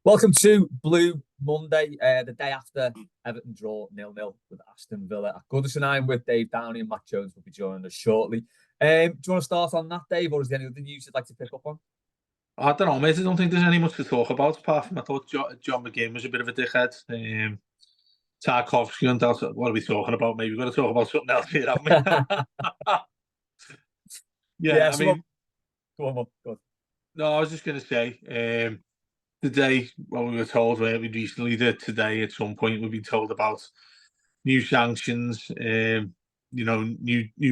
Welcome to Blue Monday, the day after Everton draw 0-0 with Aston Villa at Goodison. I'm with Dave Downey and Matt Jones will be joining us shortly. Do you want to start on that, Dave, or is there any other news you'd like to pick up on? I don't know, mate. I don't think there's any much to talk about apart from I thought John McGinn was a bit of a dickhead. Tarkovsky and that, what are we talking about? Maybe we've got to talk about something else here, haven't we? Yeah, I mean, go on. no, I was just going to say, today, well, we were told recently that today at some point we've been told about new sanctions, new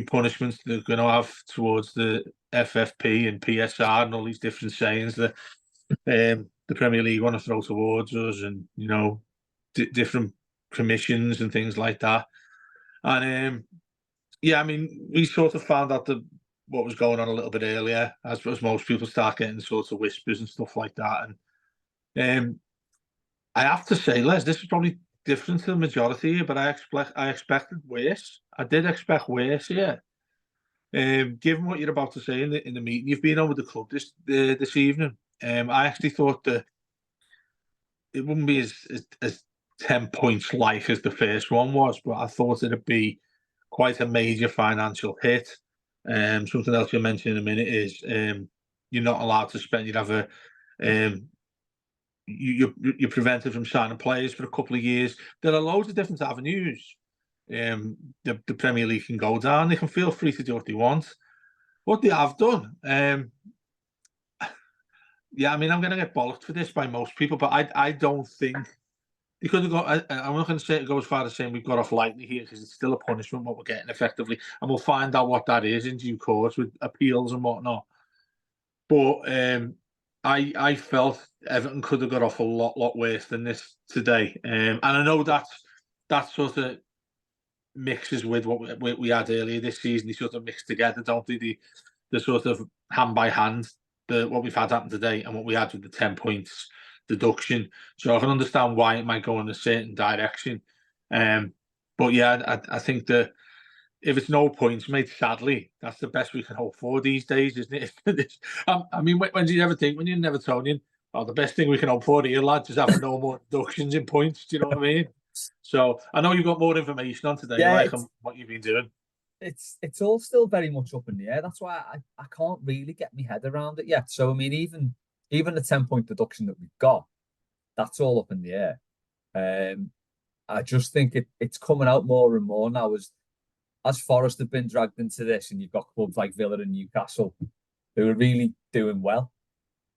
punishments they're going to have towards the FFP and PSR and all these different sayings that the Premier League want to throw towards us, and different commissions and things like that. And I mean, we sort of found out what was going on a little bit earlier, as most people start getting sort of whispers and stuff like that. And I have to say, Les, this is probably different to the majority here, but I expected worse. I did expect worse, yeah. Given what you're about to say in the meeting you've been on with the club this evening, I actually thought that it wouldn't be as 10 points light as the first one was, but I thought it'd be quite a major financial hit. Something else you'll mention in a minute is you're not allowed to spend. You'd have you're prevented from signing players for a couple of years. There are loads of different avenues the Premier League can go down. They can feel free to do what they want. What they have done, yeah, I mean, I'm going to get bollocked for this by most people, but I don't think they could have got. I'm not going to go as far as saying we've got off lightly here because it's still a punishment what we're getting effectively, and we'll find out what that is in due course with appeals and whatnot. But I felt Everton could have got off a lot worse than this today, and I know that sort of mixes with what we had earlier this season. They sort of mix together, don't they? The sort of hand by hand, what we've had happen today and what we had with the 10 points deduction. So I can understand why it might go in a certain direction. But yeah, I think that if it's no points, mate, sadly, that's the best we can hope for these days, isn't it? I mean, when do you ever think, when you're an Evertonian, the best thing we can hope for here, lads, is having no more deductions in points. Do you know what I mean? So I know you've got more information on today, like on what you've been doing. It's all still very much up in the air. That's why I can't really get my head around it yet. So I mean, even the 10-point deduction that we've got, that's all up in the air. I just think it's coming out more and more now as Forest have been dragged into this, and you've got clubs like Villa and Newcastle who are really doing well,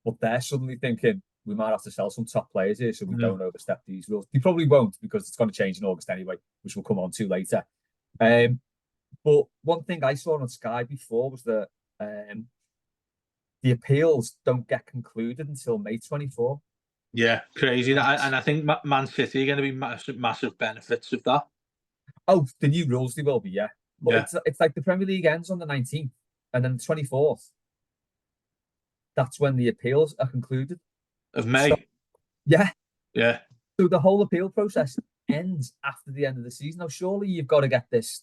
but they're suddenly thinking we might have to sell some top players here so we don't overstep these rules. They probably won't because it's going to change in August anyway, which we'll come on to later. But one thing I saw on Sky before was that the appeals don't get concluded until May 24. Yeah, crazy. And I think Man City are going to be massive benefits of that. Oh, the new rules, they will be, yeah. But yeah. It's like the Premier League ends on the 19th, and then the 24th. That's when the appeals are concluded. Of May? So, yeah. Yeah. So the whole appeal process ends after the end of the season. Now, surely you've got to get this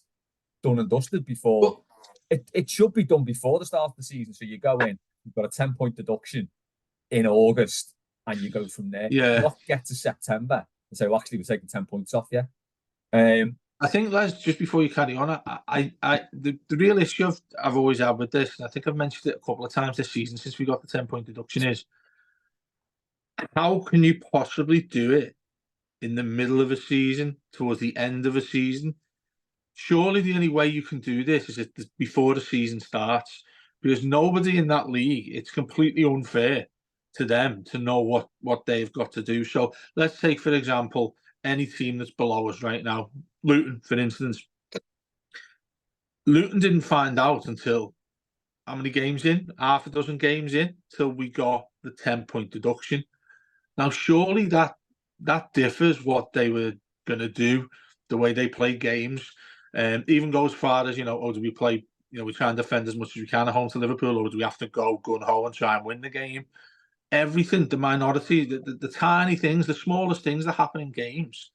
done and dusted before. It should be done before the start of the season. So you go in, you've got a 10-point deduction in August, and you go from there. Yeah. Not get to September and say, well, actually, we're taking 10 points off, yeah. I think, Les, just before you carry on, the real issue I've always had with this, and I think I've mentioned it a couple of times this season since we got the 10-point deduction, is how can you possibly do it in the middle of a season, towards the end of a season? Surely the only way you can do this is before the season starts, because nobody in that league, it's completely unfair to them to know what they've got to do. So let's take, for example, any team that's below us right now, Luton, for instance. Luton didn't find out until how many games in? Half a dozen games in, till we got the 10-point deduction. Now, surely that differs what they were going to do, the way they play games. Even go as far as, do we play, we try and defend as much as we can at home to Liverpool, or do we have to go gun-ho and try and win the game? Everything, the minority, the tiny things, the smallest things that happen in games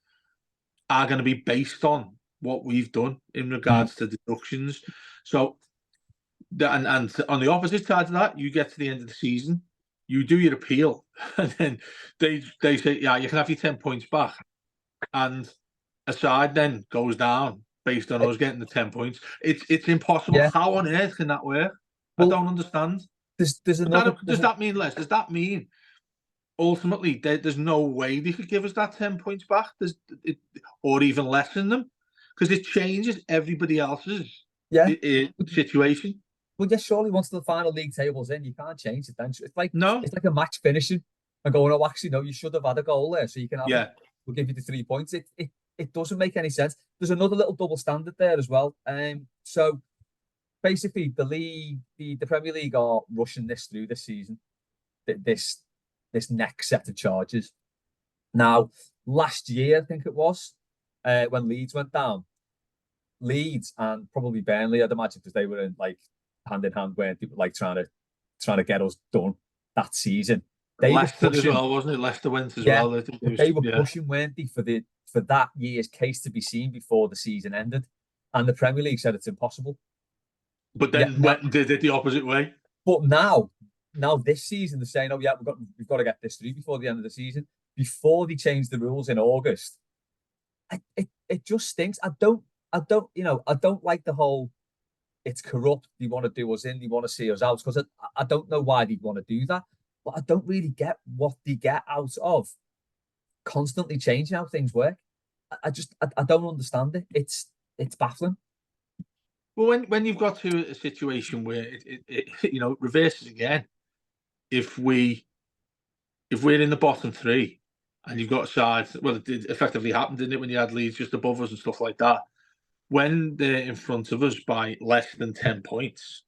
are going to be based on what we've done in regards to deductions. So, and on the opposite side of that, you get to the end of the season, you do your appeal, and then they say, yeah, you can have your 10 points back, and a side then goes down based on Eh, us getting the 10 points. It's impossible. Yeah. How on earth can that work? I Well, don't understand. there's But another. does that mean less? Does that mean ultimately there's no way they could give us that 10 points back? It, or even less than them? Because it changes everybody else's Yeah. situation. Well, yeah, surely once the final league table's in, you can't change it then. No? It's like a match finishing and going, oh, actually, no, you should have had a goal there, so you can have it. Yeah. We'll give you the 3 points. It doesn't make any sense. There's another little double standard there as well. So basically, the Premier League are rushing this through this season. This this next set of charges. Now, last year, I think it was, when Leeds went down, Leeds and probably Burnley, I'd imagine, because they were in like hand in hand, weren't they, like trying to get us done that season. They were Leicester as pushing, well, wasn't it? Leicester went as yeah, well. It but was, they were yeah. pushing, weren't they, for that year's case to be seen before the season ended. And the Premier League said it's impossible. But Yeah, then now, went and did it the opposite way. but now this season they're saying, oh yeah, we've got to get this through before the end of the season. Before they changed the rules in August, it just stinks. I don't like the whole it's corrupt. They want to do us in. They want to see us out because I don't know why they'd want to do that, but I don't really get what they get out of constantly changing how things work. I don't understand it. It's baffling. Well, when you've got to a situation where it reverses again, if we if we're in the bottom three and you've got a side, well, it did effectively happen, didn't it, when you had Leeds just above us and stuff like that. When they're in front of us by less than 10 points,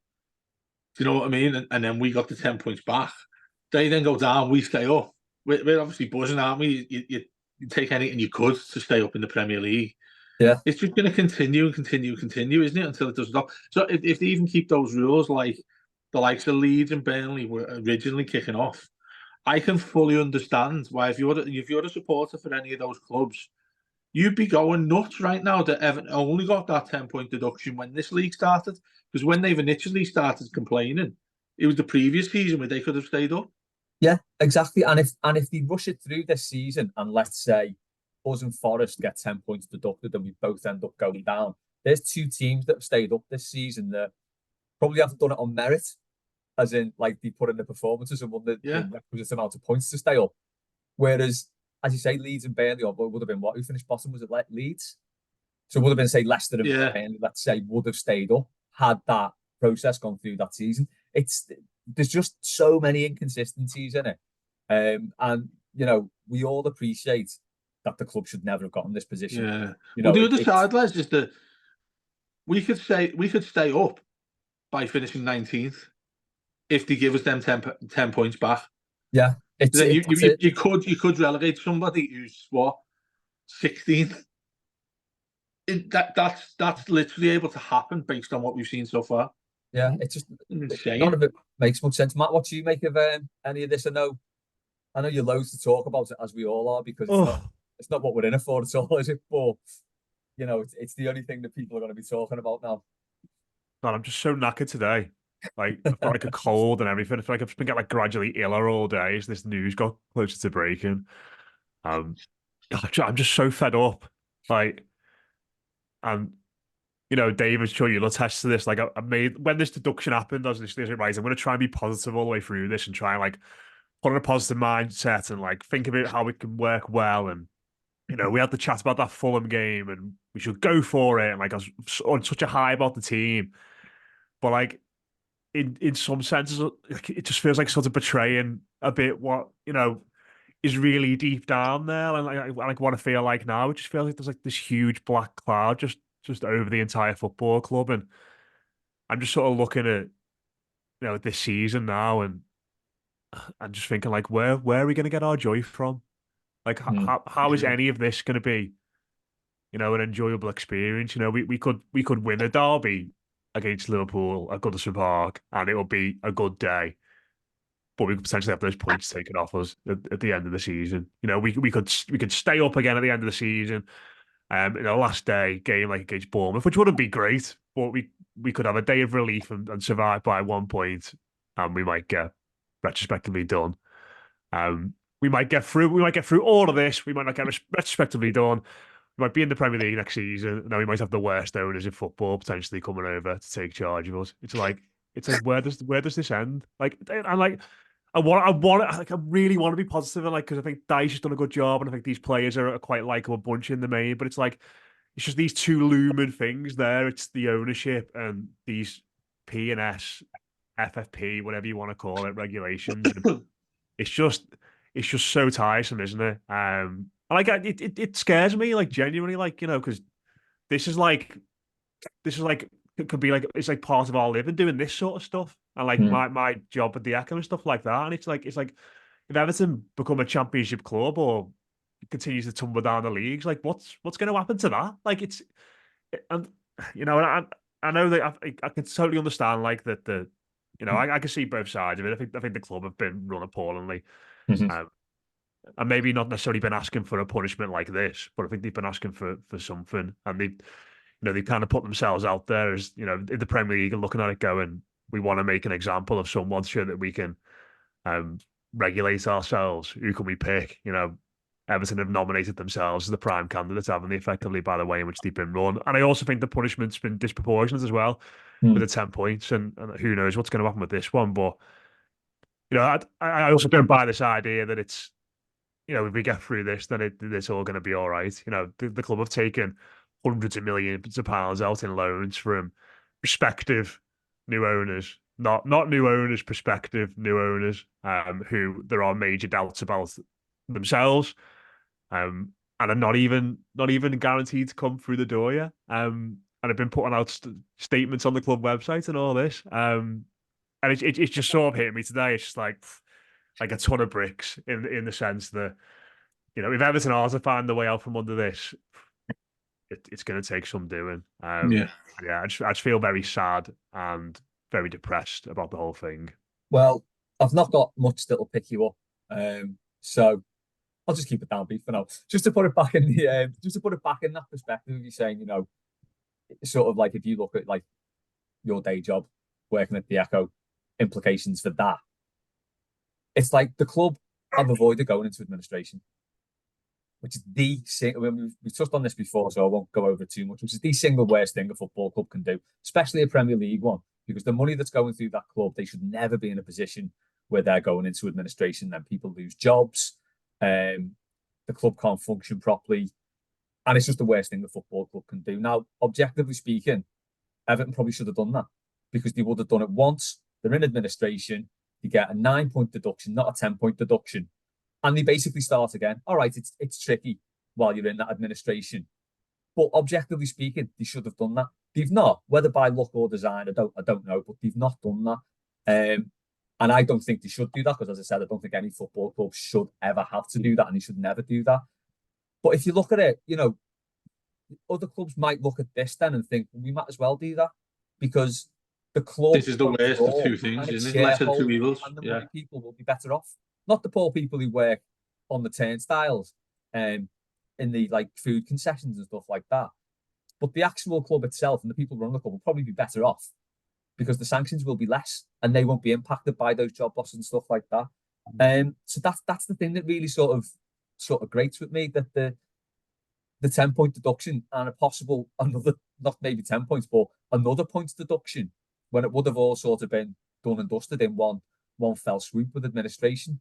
do you know what I mean? And then we got the 10 points back. They then go down, we stay up. We're obviously buzzing, aren't we? You take anything you could to stay up in the Premier League. Yeah, It's just going to continue and continue and continue, isn't it? Until it does not. So if they even keep those rules, like the likes of Leeds and Burnley were originally kicking off, I can fully understand why if you're a supporter for any of those clubs, you'd be going nuts right now that Everton only got that 10-point deduction when this league started. Because when they've initially started complaining, it was the previous season where they could have stayed up. yeah, exactly. And if they rush it through this season, and let's say us and Forest get 10 points deducted, and we both end up going down, there's two teams that have stayed up this season that probably haven't done it on merit, as in like they put in the performances and won the Yeah, requisite amount of points to stay up. Whereas, as you say, Leeds and Burnley, or would have been what? Who finished bottom? Was it Leeds? So it would have been, say, Leicester and yeah, Burnley, let's say, would have stayed up had that process gone through that season. There's just so many inconsistencies in it. And we all appreciate that the club should never have gotten this position. yeah. You Well, know, the it, other it's side, Les, is that we could stay up by finishing 19th if they give us them 10 points back. yeah, Then that's it. you could relegate somebody who's what 16th. That's literally able to happen based on what we've seen so far. Yeah, it's just none Insane. of it makes much sense. Matt, what do you make of any of this? I know you're loath to talk about it, as we all are, because it's not Oh, it's not what we're in it for at all, is it? But it's the only thing that people are going to be talking about now. man, I'm just so knackered today. Like, I've got like a cold and everything. I feel like I've just been getting like gradually iller all day as this news got closer to breaking. Um, I'm just so fed up. Like, and Dave, I'm sure you'll attest to this. Like, I made when this deduction happened, I was literally like, right, I'm going to try and be positive all the way through this and try and like put on a positive mindset and like think about how it can work well. And we had the chat about that Fulham game and we should go for it. And like, I was on such a high about the team, but like in some senses, like, it just feels like sort of betraying a bit what is really deep down there, and like what I feel like now. It just feels like there's like this huge black cloud just over the entire football club, and I'm just sort of looking at this season now, and I'm just thinking like, where are we going to get our joy from? Like, Hmm. how is any of this going to be an enjoyable experience? We could win a derby against Liverpool at Goodison Park, and it will be a good day. But we could potentially have those points taken off us at the end of the season. We could stay up again at the end of the season. In the last day game like against Bournemouth, which wouldn't be great, but we could have a day of relief and survive by 1 point, and we might get retrospectively done. We might get through. We might get through all of this. We might not get retrospectively done. We might be in the Premier League next season. Now we might have the worst owners in football potentially coming over to take charge of us. It's like where does this end? Like, I'm like, I really want to be positive, and like, because I think Dyche has done a good job, and I think these players are a quite likable bunch in the main. But it's like, it's just these two looming things there. It's the ownership and these P and S, FFP, whatever you want to call it, regulations. And it's just so tiresome, isn't it? And like it scares me, like genuinely, like, because this is like it could be like, it's like part of our living doing this sort of stuff, and like Mm. my job at the Echo and stuff like that. And it's like if Everton become a championship club or continues to tumble down the leagues, like what's going to happen to that? Like and and I know that I can totally understand like that I can see both sides of it. I think the club have been run appallingly. Mhm. And maybe not necessarily been asking for a punishment like this, but I think they've been asking for something, and they kind of put themselves out there as in the Premier League and looking at it going, we want to make an example of someone so that we can regulate ourselves. Who can we pick? Everton have nominated themselves as the prime candidates, haven't they, effectively, by the way in which they've been run. And I also think the punishment's been disproportionate as well with Mm. the 10 points, and who knows what's going to happen with this one. But I also don't buy this idea that it's if we get through this, then it's all going to be all right. The club have taken hundreds of millions of pounds out in loans from prospective new owners, not new owners, prospective new owners, who there are major doubts about themselves, and are not even guaranteed to come through the door yet. And have been putting out statements on the club website and all this. And it's just sort of hit me today. It's just like a ton of bricks in the sense that if Everton are to find the way out from under this, it's going to take some doing. Yeah. Yeah, I just feel very sad and very depressed about the whole thing. Well, I've not got much that'll pick you up, so I'll just keep it downbeat for now. Just to put it back in that perspective, you're saying, sort of like if you look at like your day job, working at the Echo, implications for that. It's like the club have avoided going into administration, which is we've touched on this before, so I won't go over it too much, which is the single worst thing a football club can do, especially a Premier League one, because the money that's going through that club, they should never be in a position where they're going into administration, then people lose jobs, the club can't function properly, and it's just the worst thing a football club can do. Now, objectively speaking, Everton probably should have done that, because they would have done it once. They're in administration, you get a 9-point deduction, not a 10-point deduction. And they basically start again. All right, it's tricky while you're in that administration. But objectively speaking, they should have done that. They've not, whether by luck or design, I don't know, but they've not done that. And I don't think they should do that, because as I said, I don't think any football club should ever have to do that, and they should never do that. But if you look at it, other clubs might look at this then and think, well, we might as well do that, because the club, this is the worst of two things, isn't it? Lesser of two evils. And the money people will be better off. Not the poor people who work on the turnstiles, in the like food concessions and stuff like that. But the actual club itself and the people running the club will probably be better off, because the sanctions will be less and they won't be impacted by those job losses and stuff like that. So that's the thing that really sort of grates with me, that the 10-point deduction and a possible another, not maybe 10 points, but another points deduction, when it would have all sort of been done and dusted in one fell swoop with administration.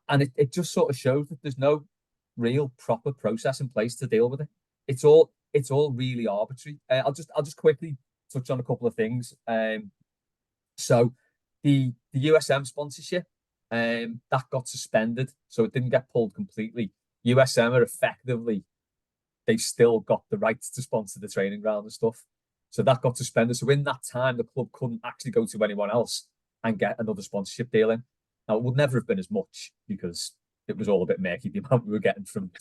And it just sort of shows that there's no real proper process in place to deal with it. It's all really arbitrary. I'll just quickly touch on a couple of things. So the USM sponsorship, that got suspended, so it didn't get pulled completely. USM are effectively, they've still got the right to sponsor the training ground and stuff. So that got suspended. So in that time, the club couldn't actually go to anyone else and get another sponsorship deal in. Now, it would never have been as much, because it was all a bit murky, the amount we were getting from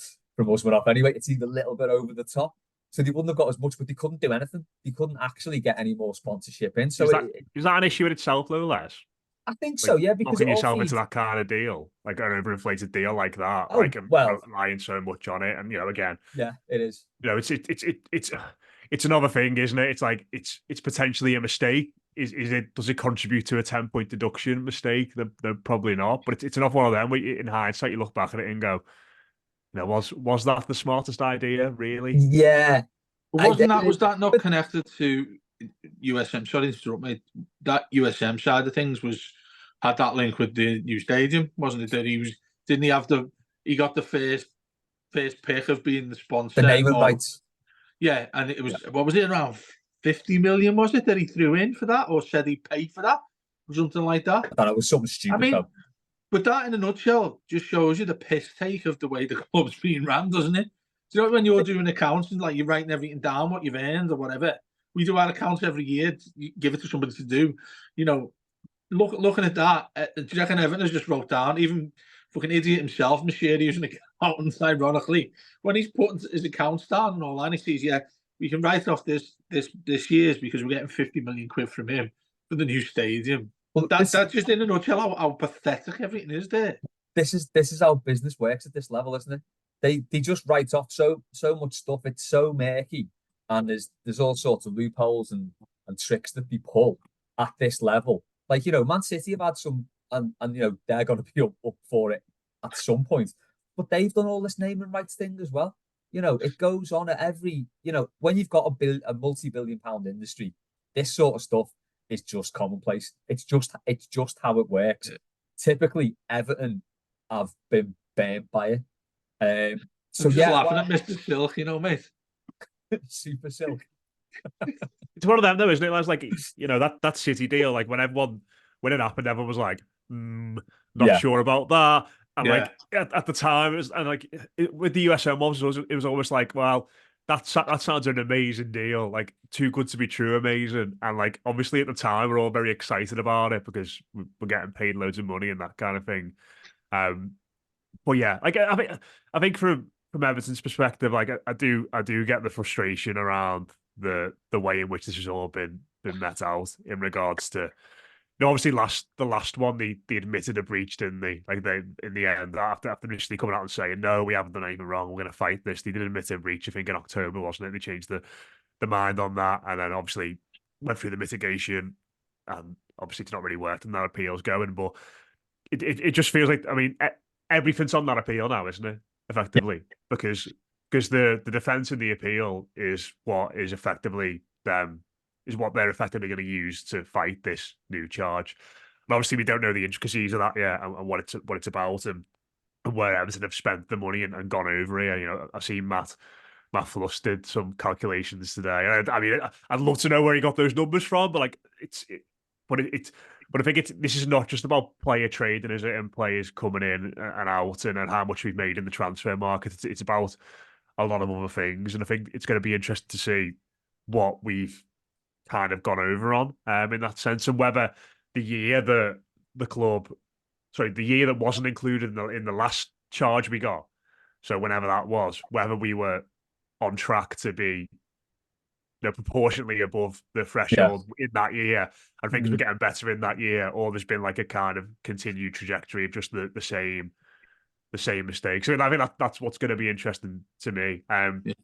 Usman off anyway. It's either a little bit over the top. So they wouldn't have got as much, but they couldn't do anything. They couldn't actually get any more sponsorship in. So is that an issue in itself, though, Les? I think so, yeah. Because locking yourself into that kind of deal, like an overinflated deal like that, relying so much on it, and again, yeah, it is. It's another thing, isn't it? It's like it's potentially a mistake, does it contribute to a 10-point deduction mistake? They're probably not, but it's enough one of them where in hindsight you look back at it and go, was that the smartest idea, really? Yeah, Was that not connected to USM? Sorry to interrupt me. That USM side of things had that link with the new stadium, wasn't it? That he got the first pick of being the sponsor. the naming rights. Yeah, and it was what was it, around 50 million, was it, that he threw in for that, or said he paid for that, or something like that? I thought it was something stupid. I mean, though. but that in a nutshell just shows you the piss take of the way the club's being ran, doesn't it? Do you know when you're doing accounts and like you're writing everything down, what you've earned or whatever? We do our accounts every year. You give it to somebody to do. Looking at that, do you reckon Everton has just wrote down, even fucking idiot himself, Machiri, who's an accountant, ironically, when he's putting his accounts down and all that, he sees, yeah, we can write off this year's because we're getting 50 million quid from him for the new stadium. Well, that's just in a nutshell how pathetic everything is there. This is how business works at this level, isn't it? They just write off so much stuff. It's so murky, and there's all sorts of loopholes and tricks that they pull at this level. Like, Man City have had some, and they're going to be up for it at some point. But they've done all this naming rights thing as well. It goes on at every, when you've got a multi-billion-pound industry, this sort of stuff is just commonplace. It's just how it works. Typically, Everton have been burnt by it. So I'm just laughing at Mr. Silk, mate. Super Silk. It's one of them, though, isn't it? It's like, that City deal, like when it happened, everyone was like, not sure about that. And like at the time, it was, and like with the USM ones, it was almost like, well, that sounds an amazing deal, like too good to be true, amazing. And like obviously at the time, we're all very excited about it because we're getting paid loads of money and that kind of thing. But yeah, like I think from Everton's perspective, like I do get the frustration around the way in which this has all been met out in regards to. Obviously, the last one, they admitted a breach, didn't they? Like in the end, after initially coming out and saying, no, we haven't done anything wrong, we're going to fight this. They did admit a breach, I think, in October, wasn't it? They changed the mind on that, and then obviously went through the mitigation, and obviously it's not really worked, and that appeal's going. But it just feels like, I mean, everything's on that appeal now, isn't it? Effectively, because the defense in the appeal is what is effectively them. Is what they're effectively going to use to fight this new charge. And obviously, we don't know the intricacies of that yet and what it's about and where Everton have spent the money and gone over here. I've seen Matt Fluss did some calculations today. I mean, I'd love to know where he got those numbers from, but like but I think this is not just about player trading, is it, and players coming in and out and how much we've made in the transfer market. It's about a lot of other things, and I think it's going to be interesting to see what we've kind of gone over on in that sense, and whether the year that the year that wasn't included in the last charge we got, so whenever that was, whether we were on track to be proportionately above the threshold in that year, and things were getting better in that year, or there's been like a kind of continued trajectory of just the same mistakes. So I think that's what's going to be interesting to me,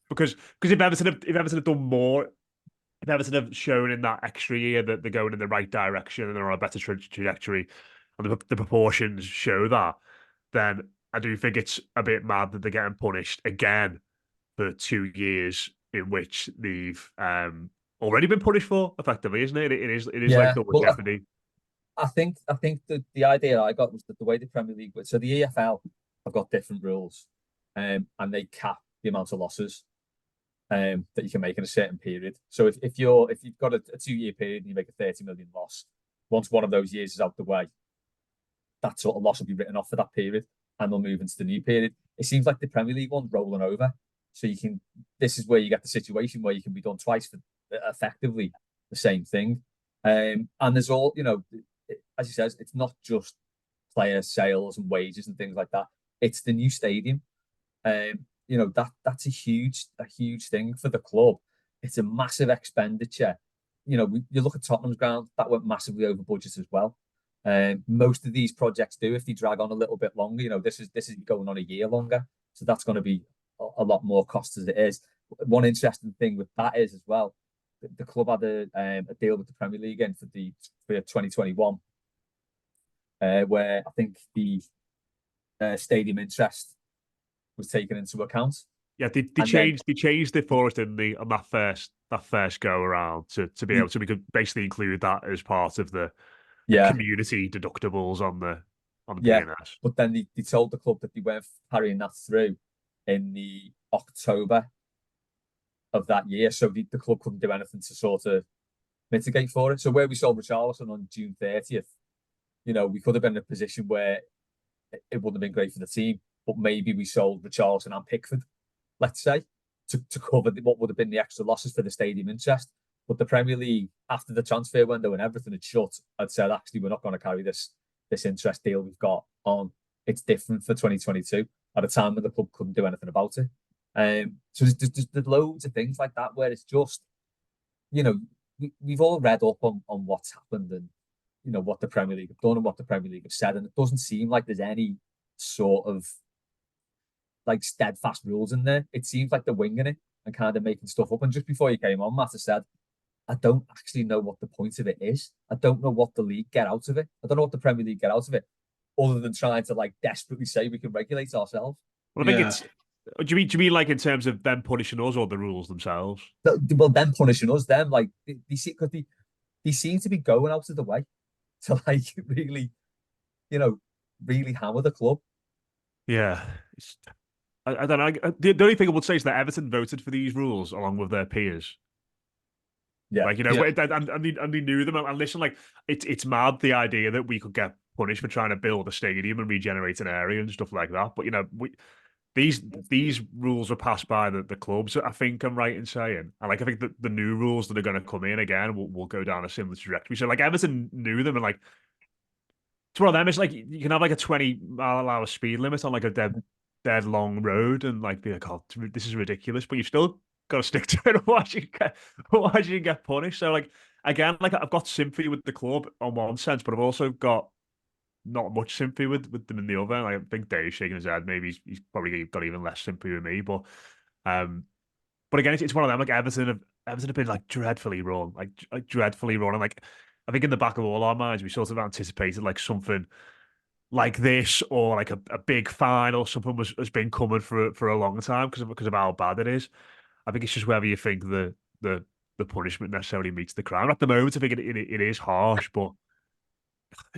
because if Everton had done more. If Everton have shown in that extra year that they're going in the right direction and they're on a better trajectory, and the proportions show that, then I do think it's a bit mad that they're getting punished again for 2 years in which they've already been punished for, effectively, isn't it? It is like double jeopardy. I think that the idea I got was that the way the Premier League, so the EFL have got different rules, and they cap the amount of losses that you can make in a certain period. So if you've got a 2-year period and you make a 30 million loss, once one of those years is out the way, that sort of loss will be written off for that period, and they'll move into the new period. It seems like the Premier League one's rolling over, so this is where you get the situation where you can be done twice for effectively the same thing. And there's all, as he says, it's not just player sales and wages and things like that. It's the new stadium. That's a huge thing for the club. It's a massive expenditure. You look at Tottenham's ground, that went massively over budget as well. Most of these projects do if they drag on a little bit longer. This is going on a year longer, so that's going to be a lot more cost as it is. One interesting thing with that is as well, the club had a deal with the Premier League again for 2021, where I think the stadium interest was taken into account. Yeah, they And changed it for us, didn't they, on that first go around to be able to, we could basically include that as part of the Yeah, community deductibles on the yeah. P&S. But then they told the club that they weren't carrying that through in the October of that year, so the club couldn't do anything to sort of mitigate for it. So where we sold Richarlison on June 30th, we could have been in a position where it wouldn't have been great for the team, but maybe we sold Richarlison and Pickford, let's say, to cover what would have been the extra losses for the stadium interest. But the Premier League, after the transfer window and everything had shut, had said, actually, we're not going to carry this interest deal we've got on. It's different for 2022 at a time when the club couldn't do anything about it. So there's loads of things like that where it's just, we've all read up on what's happened and, what the Premier League have done and what the Premier League have said. And it doesn't seem like there's any sort of like steadfast rules in there. It seems like they're winging it and kind of making stuff up. And just before you came on, Matt, I said, I don't actually know what the point of it is. I don't know what the league get out of it. I don't know what the Premier League get out of it, other than trying to like desperately say we can regulate ourselves. Well, I think it's. Do you mean like in terms of them punishing us or the rules themselves? Well, them punishing us, them like they see, because they seem to be going out of the way to like really, really hammer the club. Yeah, I don't know. The only thing I would say is that Everton voted for these rules along with their peers. Yeah, like and they knew them. And listen, like it's mad the idea that we could get punished for trying to build a stadium and regenerate an area and stuff like that. But these rules were passed by the clubs, I think I'm right in saying. And like I think that the new rules that are going to come in again will go down a similar trajectory. So like Everton knew them, and like it's one of them. It's like you can have like a 20-mile-an-hour speed limit on like a dead long road and like be like, oh, this is ridiculous, but you've still got to stick to it. Otherwise you get punished. So like again, like I've got sympathy with the club on one sense, but I've also got not much sympathy with them in the other. Like, I think Dave's shaking his head. Maybe he's probably got even less sympathy with me. But again, it's one of them. Like Everton have been like dreadfully wrong, like dreadfully wrong. And like I think in the back of all our minds, we sort of anticipated like something like this, or like a big fine or something has been coming for a long time because of how bad it is. I think it's just whether you think the punishment necessarily meets the crime. At the moment, I think it is harsh, but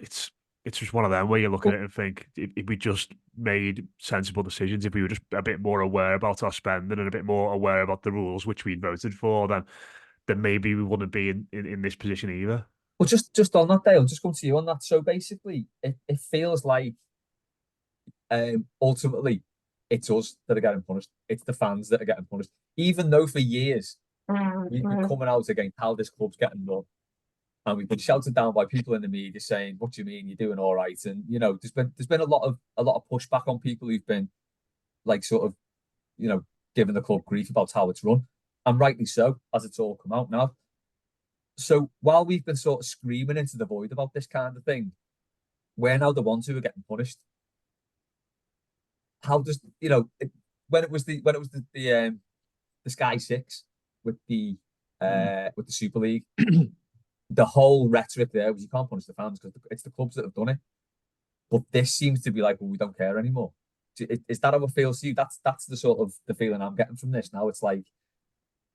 it's just one of them where you look at it and think if we just made sensible decisions, if we were just a bit more aware about our spending and a bit more aware about the rules which we voted for, then maybe we wouldn't be in this position either. Well, just on that, Dale, just come to you on that. So basically, it feels like ultimately it's us that are getting punished. It's the fans that are getting punished. Even though for years we've been coming out against how this club's getting run, and we've been shouted down by people in the media saying, "What do you mean you're doing all right?" And there's been a lot of pushback on people who've been like sort of giving the club grief about how it's run, and rightly so, as it's all come out now. So while we've been sort of screaming into the void about this kind of thing, we're now the ones who are getting punished. How does when it was the Sky Six with the Super League, the whole rhetoric there was you can't punish the fans because it's the clubs that have done it. But this seems to be like, well, we don't care anymore. Is that how it feels to you? That's the sort of the feeling I'm getting from this. Now it's like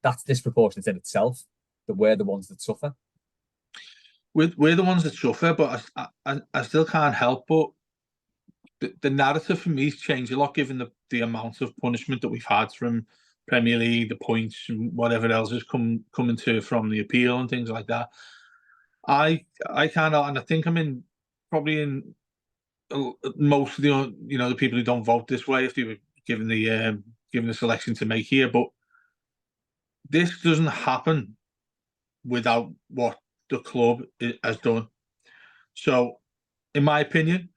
that's disproportionate in itself, that we're the ones that suffer. We're the ones that suffer, but I still can't help but the narrative for me has changed a lot given the amount of punishment that we've had from Premier League, the points, and whatever else has coming to from the appeal and things like that. I kind of, and I think I'm in probably in most of the people who don't vote this way if they were given the selection to make here, but this doesn't happen without what the club has done. So, in my opinion,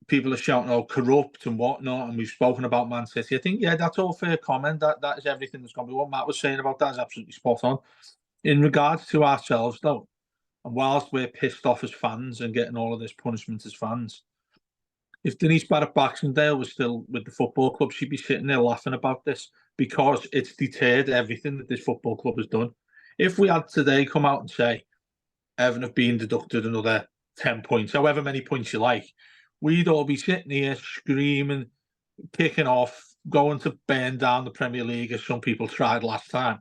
people are shouting, "Oh, corrupt and whatnot," and we've spoken about Man City. I think, yeah, that's all fair comment. That is everything that's going to be. What Matt was saying about that is absolutely spot on. In regards to ourselves, though, and whilst we're pissed off as fans and getting all of this punishment as fans, if Denise Barrett-Baxendale was still with the football club, she'd be sitting there laughing about this because it's deterred everything that this football club has done. if we had today come out and say Everton have been deducted another 10 points, however many points you like, we'd all be sitting here screaming, kicking off, going to burn down the Premier League as some people tried last time.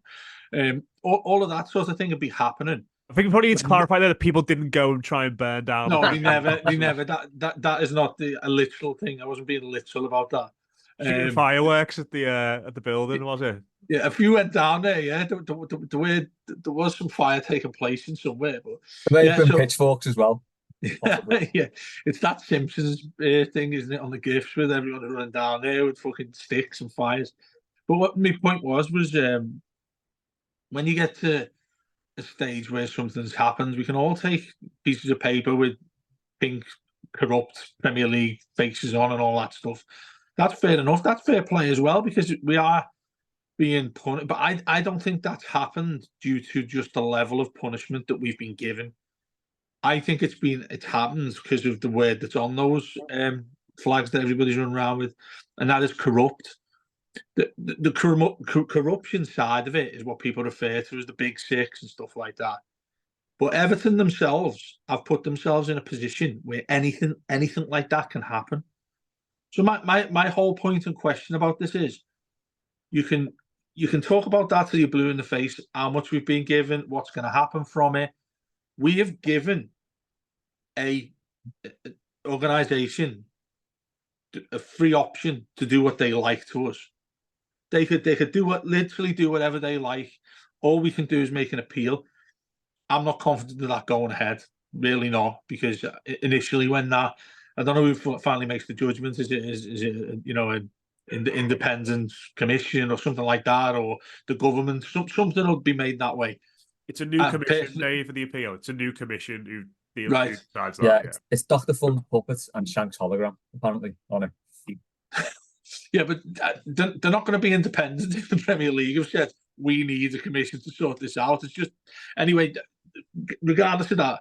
All of that sort of thing would be happening. I think we probably need to clarify that people didn't go and try and burn down. No, they never. That is not a literal thing. I wasn't being literal about that. Shooting fireworks at the building, was it? Yeah, if you went down there, yeah, there was some fire taking place in somewhere, but there may have been pitchforks as well. Yeah, it's that Simpsons thing, isn't it, on the gifts with everyone running down there with fucking sticks and fires. But what my point was when you get to a stage where something's happened, we can all take pieces of paper with pink, corrupt Premier League faces on and all that stuff. That's fair enough. That's fair play as well, because we are being punished. But I don't think that's happened due to just the level of punishment that we've been given. I think it's happened because of the word that's on those flags that everybody's running around with, and that is corrupt. The corruption side of it is what people refer to as the big six and stuff like that. But Everton themselves have put themselves in a position where anything like that can happen. So my whole point and question about this is, you can talk about that till you're blue in the face, how much we've been given, what's going to happen from it. We have given a organisation a free option to do what they like to us. They could literally do whatever they like. All we can do is make an appeal. I'm not confident of that going ahead, really not, because initially when that, I don't know who finally makes the judgment. Is it an independent commission or something like that, or the government? Something will be made that way. It's a new commission, Dave, for the appeal. It's a new commission who deals right. with that. Yeah, it's Dr. Fun Puppets and Shank's hologram apparently on it. Yeah, but they're not going to be independent if the Premier League have said we need a commission to sort this out. It's just, anyway, regardless of that,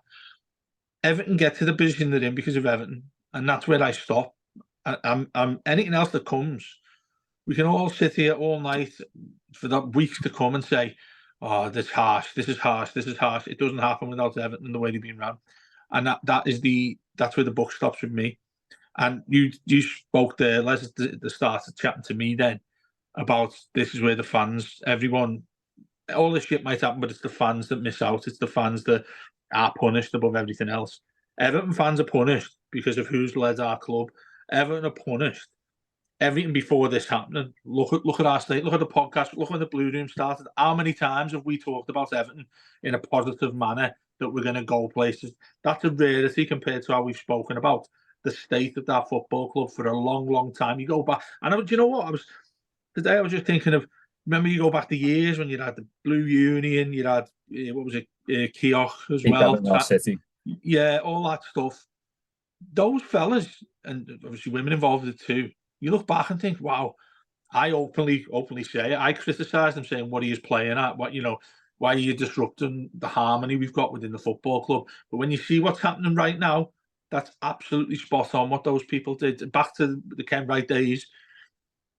Everton get to the position they're in because of Everton, and that's where I stop. Anything else that comes, we can all sit here all night for that weeks to come and say, "Oh, this is harsh. This is harsh. This is harsh." It doesn't happen without Everton the way they've been run, and that's where the buck stops with me. And you spoke there, Les, at the start of chatting to me then about this is where the fans, everyone, all this shit might happen, but it's the fans that miss out. It's the fans that are punished above everything else. Everton fans are punished because of who's led our club. Everton are punished. Everything before this happening. Look at our state. Look at the podcast. Look when the Blue Room started. How many times have we talked about Everton in a positive manner that we're going to go places? That's a rarity compared to how we've spoken about the state of that football club for a long, long time. You go back, and do you know what? Today I was just thinking of. Remember, you go back to years when you had the Blue Union, you had what was it, Kiosk as well. City. Yeah, all that stuff. Those fellas, and obviously women involved in it too. You look back and think, wow. I openly say it. I criticise them, saying, "What are you playing at? Why are you disrupting the harmony we've got within the football club?" But when you see what's happening right now, that's absolutely spot on what those people did. Back to the Ken Wright days,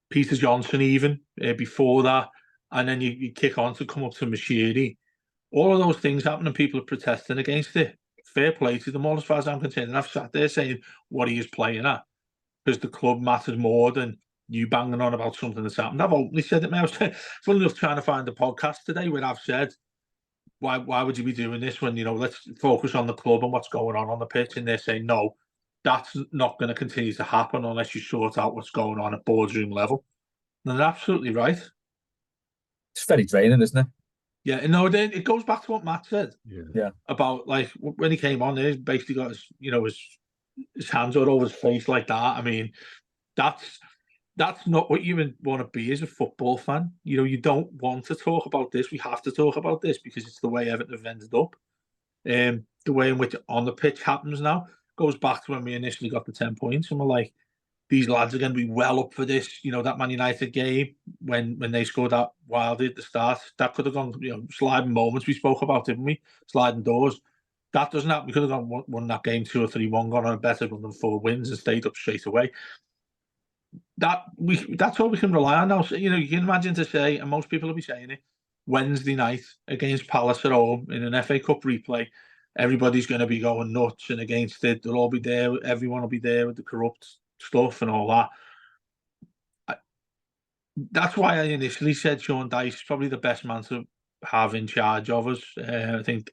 Peter Johnson even, before that, and then you kick on to come up to Mashiri. All of those things happen and people are protesting against it. Fair play to them all as far as I'm concerned. And I've sat there saying, what are you playing at? Because the club matters more than you banging on about something that's happened. I've openly said it. I was funny enough trying to find a podcast today where I've said, why would you be doing this when, let's focus on the club and what's going on the pitch? And they're saying, no, that's not going to continue to happen unless you sort out what's going on at boardroom level. And they're absolutely right. It's very draining, isn't it? Yeah, no, it goes back to what Matt said. Yeah. About like when he came on, he basically got his hands all over his face like that. I mean, that's not what you want to be as a football fan. You don't want to talk about this. We have to talk about this because it's the way Everton have ended up. The way in which on the pitch happens now goes back to when we initially got the 10 points, and we're like, these lads are going to be well up for this. That Man United game when they scored that wildly at the start, that could have gone, sliding moments we spoke about, didn't we? Sliding doors. That doesn't happen. We could have won that game 2 or 3-1, gone on a better run than 4 wins and stayed up straight away. That's all we can rely on now. So, you can imagine to say, and most people will be saying it, Wednesday night against Palace at home in an FA Cup replay, everybody's going to be going nuts and against it. They'll all be there. Everyone will be there with the corrupt stuff and all that. That's why I initially said Sean Dyche is probably the best man to have in charge of us. I think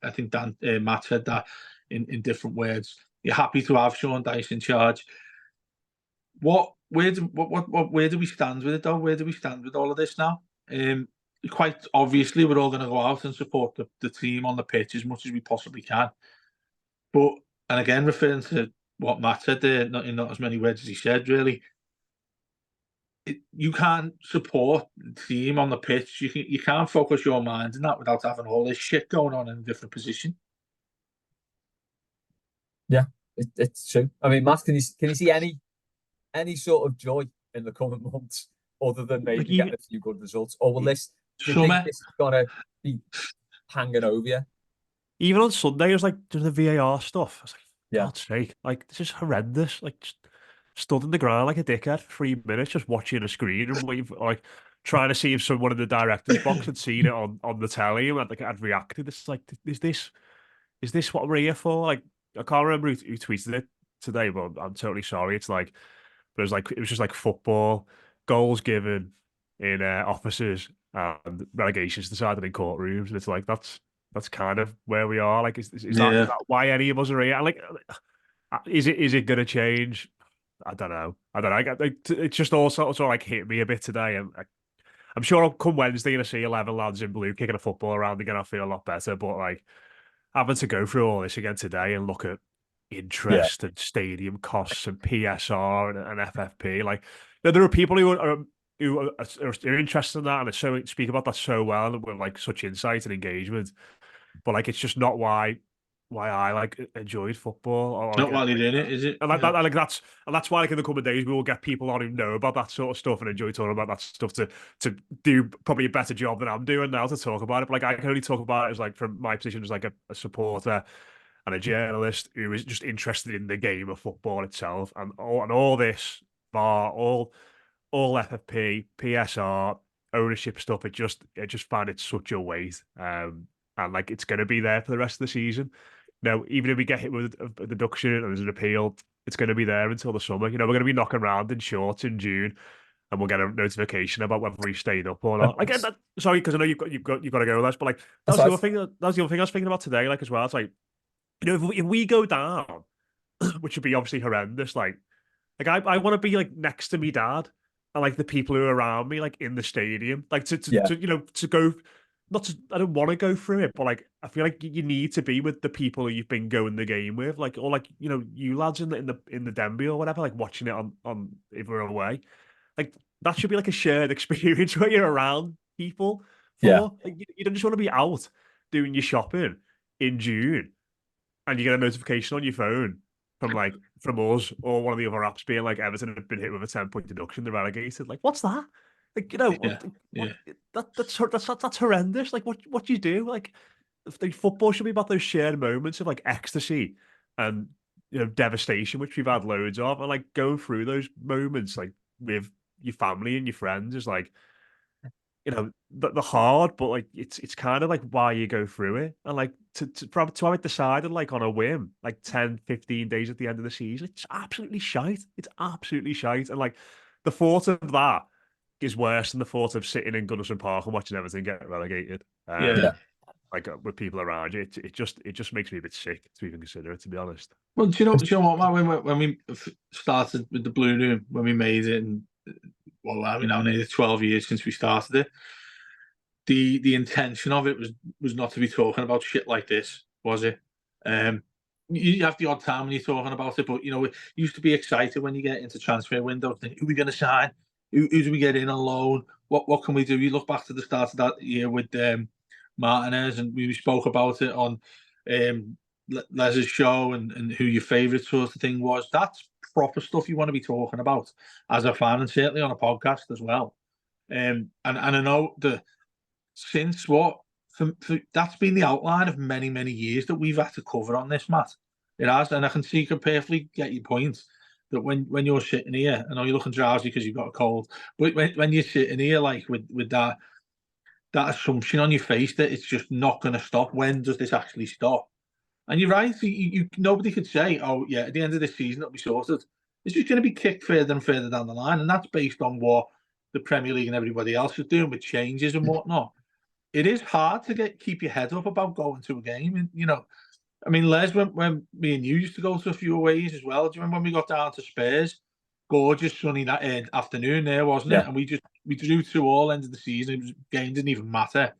Matt said that in different words. You're happy to have Sean Dyche in charge. Where do we stand with it though? Where do we stand with all of this now? Quite obviously, we're all going to go out and support the team on the pitch as much as we possibly can. But, and again, referring to what Matt said there, not as many words as he said, really. You can't support the team on the pitch. You can't focus your mind in that without having all this shit going on in a different position. Yeah, it's true. I mean, Matt, can you see any sort of joy in the coming months other than maybe getting a few good results? Or will this, do you think this is gonna be hanging over you? Even on Sunday, it was like doing the VAR stuff. I was like, Yeah. God's sake, like this is horrendous. Like just stood in the ground like a dickhead for 3 minutes, just watching a screen and waiting for, like trying to see if someone in the director's box had seen it on the telly and had reacted. It's like, is this what we're here for? Like, I can't remember who tweeted it today, but I'm totally sorry. It's like, but it was just like football, goals given in offices and relegations decided in courtrooms. And it's like, that's kind of where we are. Like, is that why any of us are here? And like, is it going to change? I don't know. It's just all sort of like hit me a bit today. And I'm sure I'll come Wednesday and I see 11 lads in blue kicking a football around again. I'll feel a lot better. But like having to go through all this again today and look at interest and stadium costs and PSR and FFP, like there are people who are interested in that and speak about that so well and with like such insight and engagement. But like it's just not why I like enjoyed football. Or, not while you're in it, is it? And that's why like in the coming days we will get people on who know about that sort of stuff and enjoy talking about that stuff to do probably a better job than I'm doing now to talk about it. But like I can only talk about it as like from my position as like a supporter and a journalist who is just interested in the game of football itself and all this VAR, all FFP, PSR, ownership stuff. I just find it such a waste. And like it's going to be there for the rest of the season. Now, even if we get hit with a deduction and there's an appeal, it's going to be there until the summer. You know, we're going to be knocking around in shorts in June, and we'll get a notification about whether we stayed up or not. I get that. Sorry, because I know you've got to go, Les. But like that was the other thing. That was the other thing I was thinking about today. Like as well, it's like, you know, if we go down, which would be obviously horrendous. Like I want to be like next to me dad and like the people who are around me, like in the stadium, like to you know to go. I don't want to go through it, but like I feel like you need to be with the people who you've been going the game with, like or like you know you lads in the Denby or whatever, like watching it on if we're away, like that should be like a shared experience where you're around people. Like, you don't just want to be out doing your shopping in June, and you get a notification on your phone from us or one of the other apps being like Everton have been hit with a 10-point deduction, they're relegated. Like what's that? Like, you know, that's horrendous. Like, what do you do? Like, the football should be about those shared moments of like ecstasy and you know devastation, which we've had loads of, and like going through those moments like with your family and your friends is like, you know, the hard, but like it's kind of like why you go through it, and like to have it decided like on a whim, like 10, 15 days at the end of the season, it's absolutely shite. It's absolutely shite, and like the thought of that is worse than the thought of sitting in Goodison Park and watching everything get relegated. Like with people around you, it just makes me a bit sick to even consider it, to be honest. Well, do you know what, man? When we started with the Blue Room, when we made it, and well, I mean, now nearly 12 years since we started it. The intention of it was not to be talking about shit like this, was it? You have the odd time when you're talking about it, but you know, it used to be excited when you get into transfer window. Think, who are we going to sign? Who do we get in on loan? What can we do? You look back to the start of that year with Martinez, and we spoke about it on Les's show and who your favourite sort of thing was. That's proper stuff you want to be talking about as a fan, and certainly on a podcast as well. And I know since that's been the outline of many years that we've had to cover on this, Matt. It has, and I can see, can perfectly get your point that when you're sitting here, I know you're looking drowsy because you've got a cold, but when you're sitting here like with that that assumption on your face that it's just not going to stop. When does this actually stop? And you're right. Nobody could say, "Oh, yeah, at the end of this season it'll be sorted." It's just going to be kicked further and further down the line, and that's based on what the Premier League and everybody else is doing with changes and whatnot. It is hard to keep your head up about going to a game, and I mean, Les, when me and you used to go to a few aways as well. Do you remember when we got down to Spurs? Gorgeous sunny afternoon there, wasn't it? And we drew 2-2 end of the season. Game didn't even matter.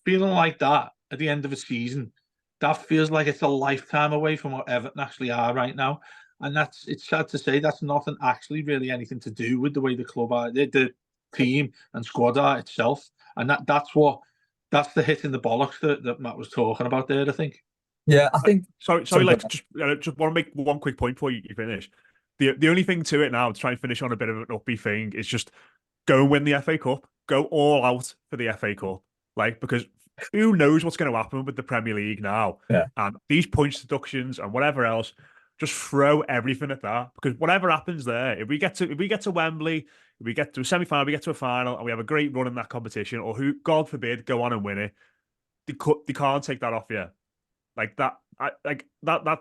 Feeling like that at the end of a season, that feels like it's a lifetime away from what Everton actually are right now. And it's sad to say that's nothing actually really anything to do with the way the club are, the team and squad are itself. And that's the hit in the bollocks that Matt was talking about there, I think. Yeah, I think. Sorry, like just want to make one quick point before you finish. The only thing to it now to try and finish on a bit of an upbeat thing is just go and win the FA Cup, go all out for the FA Cup, like because who knows what's going to happen with the Premier League now, and these points deductions and whatever else, just throw everything at that because whatever happens there, if we get to Wembley, if we get to a semi-final, we get to a final, and we have a great run in that competition, or who, God forbid, go on and win it, they can't take that off you. Like that,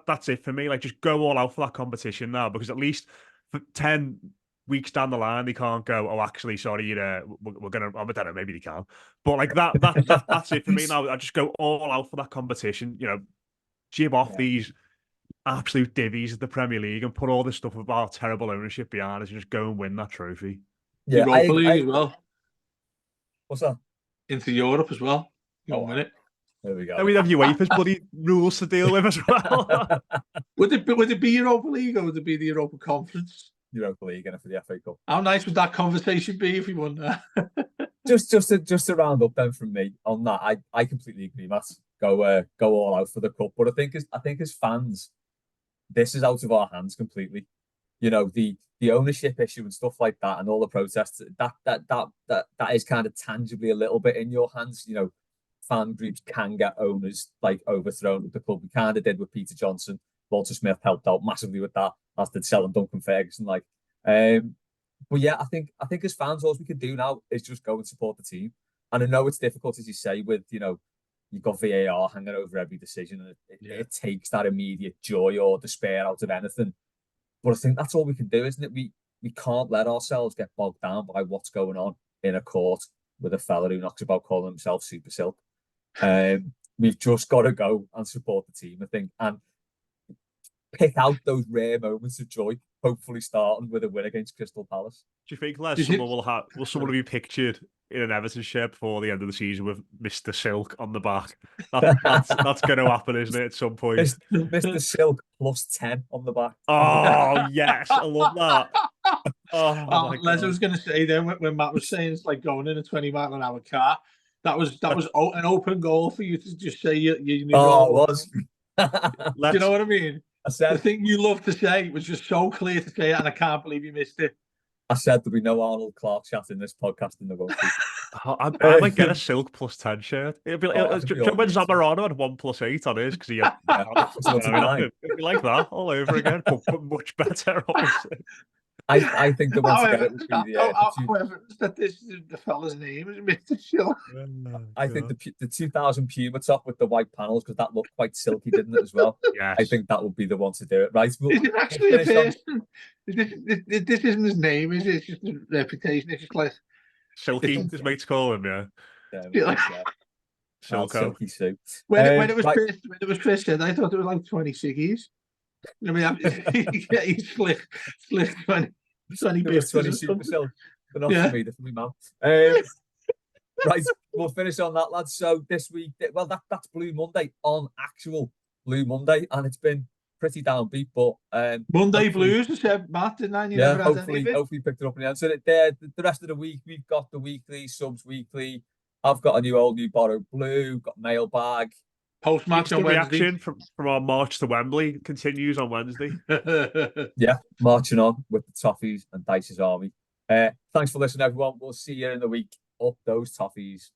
that's it for me. Like, just go all out for that competition now, because at least for 10 weeks down the line, they can't go, "Oh, actually, sorry, we're gonna." I don't know, maybe they can, but like that's it for me now. I just go all out for that competition. Jib off these absolute divvies of the Premier League and put all this stuff about terrible ownership behind us and just go and win that trophy. Yeah, Europa League as well. What's that? Into Europe as well. You win it. There we go. And we have UEFA's bloody rules to deal with as well. Would it be Europa League or would it be the Europa Conference? Europa League and for the FA Cup. How nice would that conversation be if we won that? just to round up then from me on that, I completely agree, Matt. Go all out for the cup, but I think as fans, this is out of our hands completely. The ownership issue and stuff like that, and all the protests. That is kind of tangibly a little bit in your hands. Fan groups can get owners like overthrown with the club. We kind of did with Peter Johnson. Walter Smith helped out massively with that, as did Selling Duncan Ferguson. But yeah, I think as fans, all we can do now is just go and support the team. And I know it's difficult, as you say, with you've got VAR hanging over every decision, and it takes that immediate joy or despair out of anything. But I think that's all we can do, isn't it? We can't let ourselves get bogged down by what's going on in a court with a fella who knocks about calling himself Super Silk. We've just got to go and support the team, I think, and pick out those rare moments of joy, hopefully starting with a win against Crystal Palace. Do you think, Les, someone be pictured in an Everton shirt before the end of the season with Mr. Silk on the back? That's going to happen, isn't it, at some point? Mr. Silk plus 10 on the back. Oh, yes, I love that. Oh Les, I was going to say then, when Matt was saying it's like going in a 20-mile-an-hour car, that was an open goal for you to just say you knew. Oh, it was. Do you know what I mean? I said the thing you love to say was just so clear to say it, and I can't believe you missed it. I said there'll be no Arnold Clark chat in this podcast in the world. I might get a Silk plus 10 shirt. It'll be when Zamorano had 1 plus 8 on his, because he had it'd be like that all over again, but much better, obviously. I think the one to get it would be the fella's name is Mr. Silk. I think the 2000 Puma top with the white panels, because that looked quite silky, didn't it, as well? Yes. I think that would be the one to do it. Right? Is it actually a person? This isn't his name, is it? It's just a reputation. It's just like Silky, his mates call him, Silky Sue. When it was first said, I thought it was like 20 ciggies. I mean, he's slick 20 bits. 20 Super Silk. But not for me, the funny man. Right, we'll finish on that, lads. So this week, well, that's Blue Monday on actual Blue Monday, and it's been pretty downbeat, but Monday Blues, I said, Matt, didn't I? Hopefully picked it up in the end. So the rest of the week, we've got the weekly, subs weekly. I've got a new borrowed blue, got mailbag. Post-match on Wednesday. Reaction from our march to Wembley continues on Wednesday. Yeah, marching on with the Toffees and Dice's Army. Thanks for listening, everyone. We'll see you in the week. Up those Toffees.